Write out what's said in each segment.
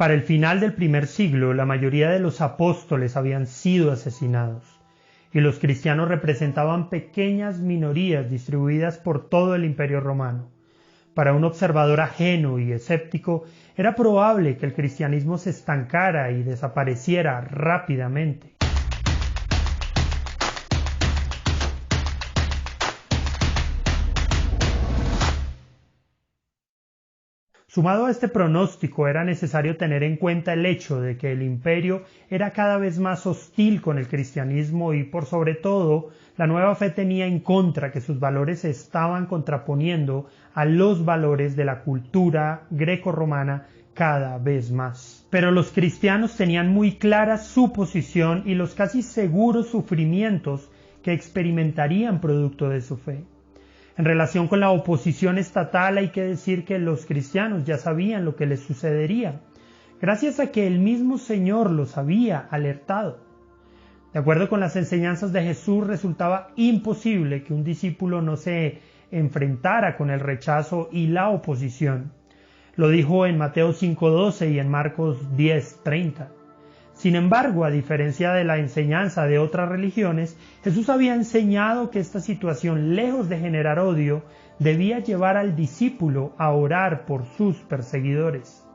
Para el final del primer siglo, la mayoría de los apóstoles habían sido asesinados, y los cristianos representaban pequeñas minorías distribuidas por todo el Imperio Romano. Para un observador ajeno y escéptico, era probable que el cristianismo se estancara y desapareciera rápidamente. Sumado a este pronóstico, era necesario tener en cuenta el hecho de que el imperio era cada vez más hostil con el cristianismo y, por sobre todo, la nueva fe tenía en contra que sus valores se estaban contraponiendo a los valores de la cultura greco-romana cada vez más. Pero los cristianos tenían muy clara su posición y los casi seguros sufrimientos que experimentarían producto de su fe. En relación con la oposición estatal hay que decir que los cristianos ya sabían lo que les sucedería, gracias a que el mismo Señor los había alertado. De acuerdo con las enseñanzas de Jesús, resultaba imposible que un discípulo no se enfrentara con el rechazo y la oposición. Lo dijo en Mateo 5:12 y en Marcos 10:30. Sin embargo, a diferencia de la enseñanza de otras religiones, Jesús había enseñado que esta situación, lejos de generar odio, debía llevar al discípulo a orar por sus perseguidores.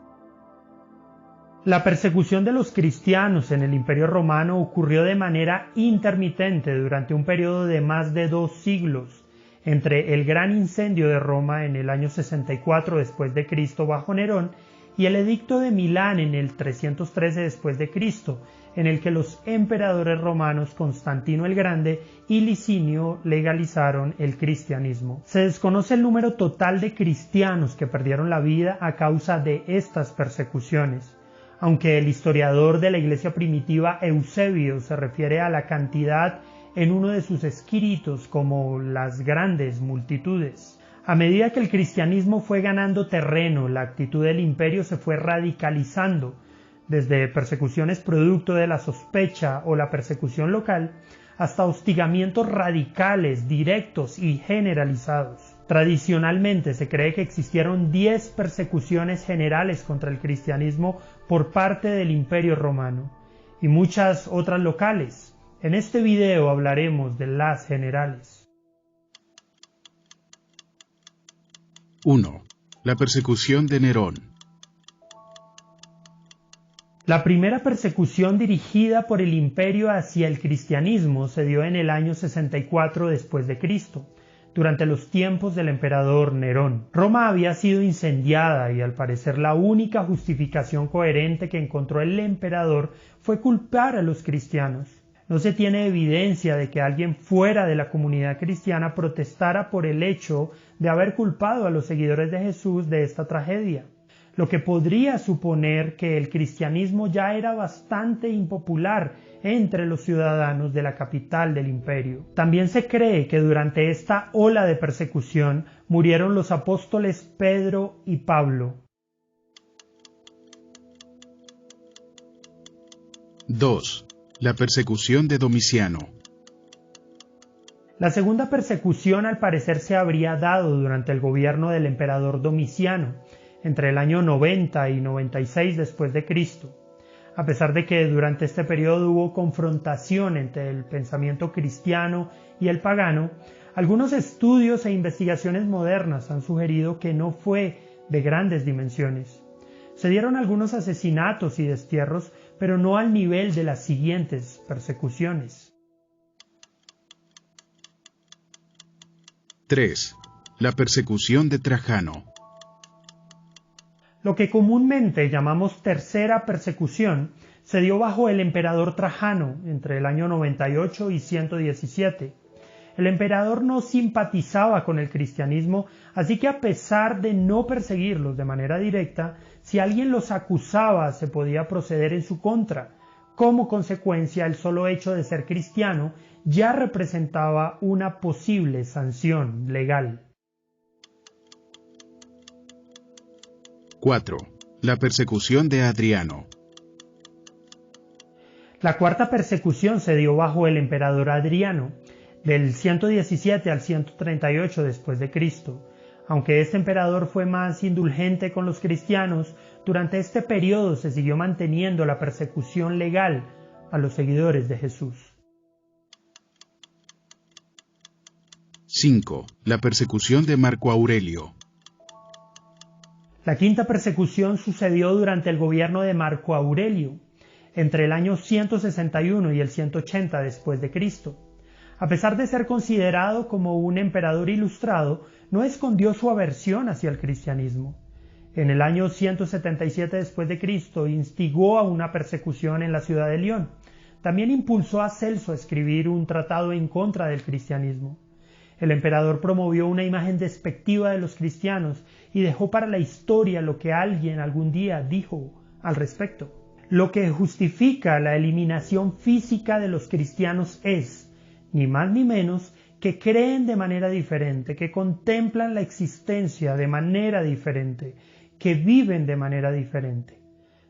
La persecución de los cristianos en el Imperio Romano ocurrió de manera intermitente durante un periodo de más de 2 siglos, entre el gran incendio de Roma en el año 64 después de Cristo bajo Nerón y el edicto de Milán en el 313 después de Cristo, en el que los emperadores romanos Constantino el Grande y Licinio legalizaron el cristianismo. Se desconoce el número total de cristianos que perdieron la vida a causa de estas persecuciones, aunque el historiador de la Iglesia primitiva Eusebio se refiere a la cantidad en uno de sus escritos como las grandes multitudes. A medida que el cristianismo fue ganando terreno, la actitud del imperio se fue radicalizando, desde persecuciones producto de la sospecha o la persecución local, hasta hostigamientos radicales, directos y generalizados. Tradicionalmente se cree que existieron 10 persecuciones generales contra el cristianismo por parte del Imperio Romano, y muchas otras locales. En este video hablaremos de las generales. 1. La persecución de Nerón. La primera persecución dirigida por el imperio hacia el cristianismo se dio en el año 64 después de Cristo, durante los tiempos del emperador Nerón. Roma había sido incendiada y al parecer la única justificación coherente que encontró el emperador fue culpar a los cristianos. No se tiene evidencia de que alguien fuera de la comunidad cristiana protestara por el hecho de haber culpado a los seguidores de Jesús de esta tragedia, lo que podría suponer que el cristianismo ya era bastante impopular entre los ciudadanos de la capital del imperio. También se cree que durante esta ola de persecución murieron los apóstoles Pedro y Pablo. 2. La persecución de Domiciano. La segunda persecución al parecer se habría dado durante el gobierno del emperador Domiciano, entre el año 90 y 96 después de Cristo. A pesar de que durante este periodo hubo confrontación entre el pensamiento cristiano y el pagano, algunos estudios e investigaciones modernas han sugerido que no fue de grandes dimensiones. Se dieron algunos asesinatos y destierros, pero no al nivel de las siguientes persecuciones. 3. La persecución de Trajano. Lo que comúnmente llamamos tercera persecución se dio bajo el emperador Trajano entre el año 98 y 117. El emperador no simpatizaba con el cristianismo, así que a pesar de no perseguirlos de manera directa, si alguien los acusaba se podía proceder en su contra. Como consecuencia, el solo hecho de ser cristiano ya representaba una posible sanción legal. 4. La persecución de Adriano. La cuarta persecución se dio bajo el emperador Adriano, del 117 al 138 después de Cristo. Aunque este emperador fue más indulgente con los cristianos, Durante este periodo se siguió manteniendo la persecución legal a los seguidores de Jesús. 5. La persecución de Marco Aurelio. La quinta persecución sucedió durante el gobierno de Marco Aurelio, entre el año 161 y el 180 después de Cristo. A pesar de ser considerado como un emperador ilustrado, no escondió su aversión hacia el cristianismo. En el año 177 después de Cristo instigó a una persecución en la ciudad de León. También impulsó a Celso a escribir un tratado en contra del cristianismo. El emperador promovió una imagen despectiva de los cristianos y dejó para la historia lo que alguien algún día dijo al respecto. Lo que justifica la eliminación física de los cristianos es, ni más ni menos, que creen de manera diferente, que contemplan la existencia de manera diferente, que viven de manera diferente.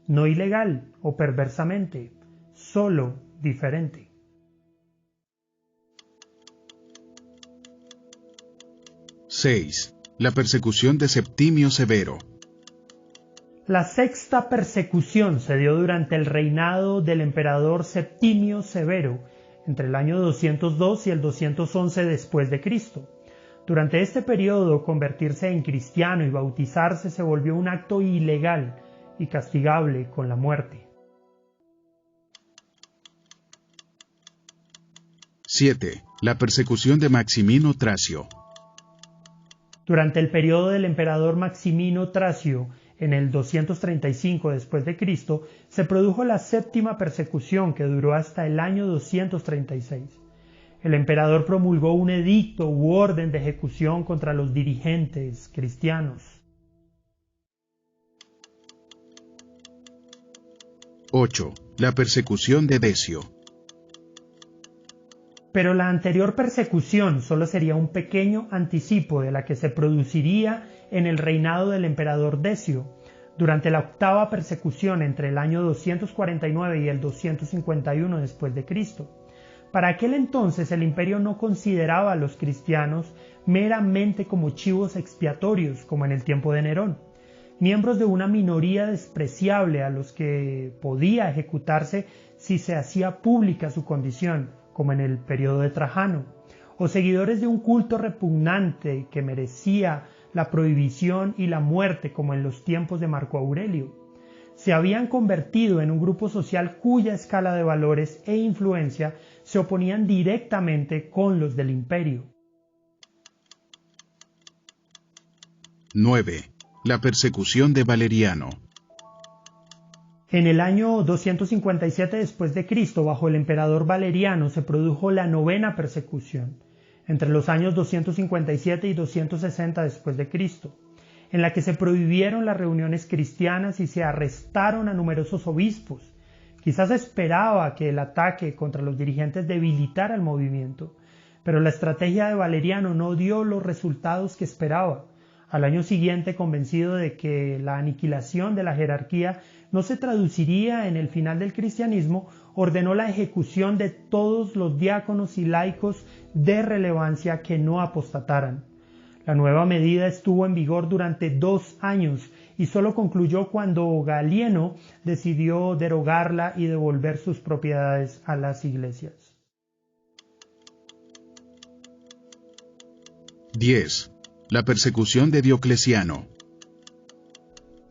No ilegal o perversamente, solo diferente. 6. La persecución de Septimio Severo. La sexta persecución se dio durante el reinado del emperador Septimio Severo, entre el año 202 y el 211 después de Cristo. Durante este periodo, convertirse en cristiano y bautizarse se volvió un acto ilegal y castigable con la muerte. 7. La persecución de Maximino Tracio. Durante el periodo del emperador Maximino Tracio, en el 235 después de Cristo, se produjo la séptima persecución que duró hasta el año 236. El emperador promulgó un edicto u orden de ejecución contra los dirigentes cristianos. 8. La persecución de Decio. Pero la anterior persecución solo sería un pequeño anticipo de la que se produciría en el reinado del emperador Decio, durante la octava persecución entre el año 249 y el 251 después de Cristo. Para aquel entonces el imperio no consideraba a los cristianos meramente como chivos expiatorios, como en el tiempo de Nerón, miembros de una minoría despreciable a los que podía ejecutarse si se hacía pública su condición, como en el periodo de Trajano, o seguidores de un culto repugnante que merecía la prohibición y la muerte, como en los tiempos de Marco Aurelio. Se habían convertido en un grupo social cuya escala de valores e influencia se oponían directamente con los del imperio. 9. La persecución de Valeriano. En el año 257 después de Cristo, bajo el emperador Valeriano, se produjo la novena persecución, entre los años 257 y 260 después de Cristo, en la que se prohibieron las reuniones cristianas y se arrestaron a numerosos obispos. Quizás esperaba que el ataque contra los dirigentes debilitara el movimiento, pero la estrategia de Valeriano no dio los resultados que esperaba. Al año siguiente, convencido de que la aniquilación de la jerarquía no se traduciría en el final del cristianismo, ordenó la ejecución de todos los diáconos y laicos de relevancia que no apostataran. La nueva medida estuvo en vigor durante 2 años y solo concluyó cuando Galieno decidió derogarla y devolver sus propiedades a las iglesias. 10. La persecución de Diocleciano.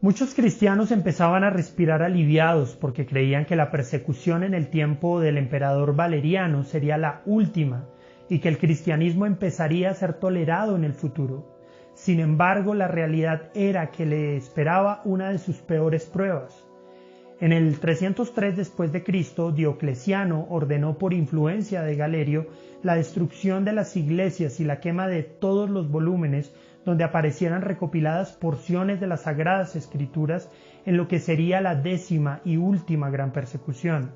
Muchos cristianos empezaban a respirar aliviados porque creían que la persecución en el tiempo del emperador Valeriano sería la última y que el cristianismo empezaría a ser tolerado en el futuro. Sin embargo, la realidad era que le esperaba una de sus peores pruebas. En el 303 después de Cristo, Diocleciano ordenó por influencia de Galerio la destrucción de las iglesias y la quema de todos los volúmenes donde aparecieran recopiladas porciones de las Sagradas Escrituras en lo que sería la 10ª y última gran persecución.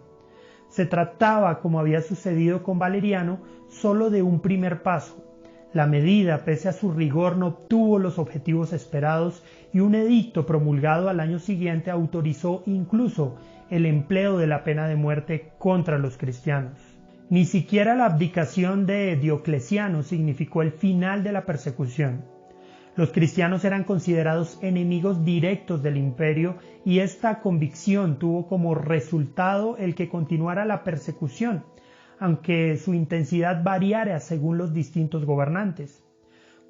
Se trataba, como había sucedido con Valeriano, solo de un primer paso. La medida, pese a su rigor, no obtuvo los objetivos esperados y un edicto promulgado al año siguiente autorizó incluso el empleo de la pena de muerte contra los cristianos. Ni siquiera la abdicación de Diocleciano significó el final de la persecución. Los cristianos eran considerados enemigos directos del imperio y esta convicción tuvo como resultado el que continuara la persecución, aunque su intensidad variara según los distintos gobernantes.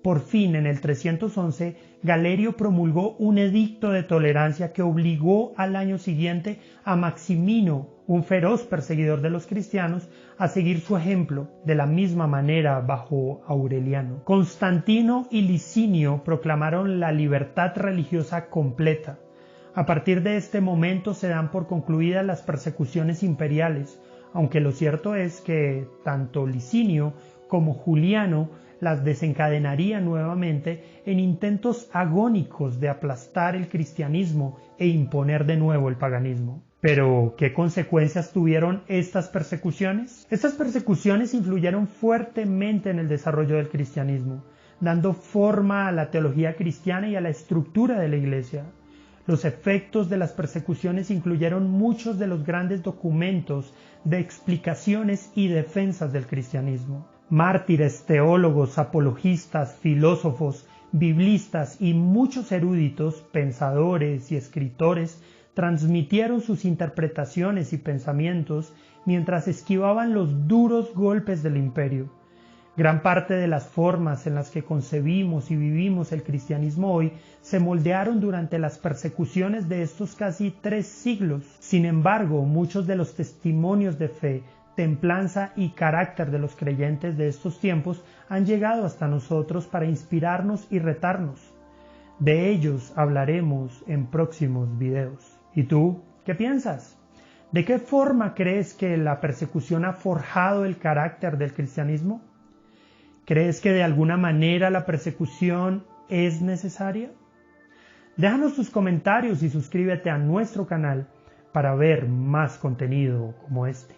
Por fin, en el 311, Galerio promulgó un edicto de tolerancia que obligó al año siguiente a Maximino, un feroz perseguidor de los cristianos, a seguir su ejemplo, de la misma manera bajo Aureliano. Constantino y Licinio proclamaron la libertad religiosa completa. A partir de este momento se dan por concluidas las persecuciones imperiales, aunque lo cierto es que tanto Licinio como Juliano las desencadenarían nuevamente en intentos agónicos de aplastar el cristianismo e imponer de nuevo el paganismo. Pero, ¿qué consecuencias tuvieron estas persecuciones? Estas persecuciones influyeron fuertemente en el desarrollo del cristianismo, dando forma a la teología cristiana y a la estructura de la Iglesia. Los efectos de las persecuciones incluyeron muchos de los grandes documentos de explicaciones y defensas del cristianismo. Mártires, teólogos, apologistas, filósofos, biblistas y muchos eruditos, pensadores y escritores transmitieron sus interpretaciones y pensamientos mientras esquivaban los duros golpes del imperio. Gran parte de las formas en las que concebimos y vivimos el cristianismo hoy se moldearon durante las persecuciones de estos casi 3 siglos. Sin embargo, muchos de los testimonios de fe, templanza y carácter de los creyentes de estos tiempos han llegado hasta nosotros para inspirarnos y retarnos. De ellos hablaremos en próximos videos. ¿Y tú qué piensas? ¿De qué forma crees que la persecución ha forjado el carácter del cristianismo? ¿Crees que de alguna manera la persecución es necesaria? Déjanos tus comentarios y suscríbete a nuestro canal para ver más contenido como este.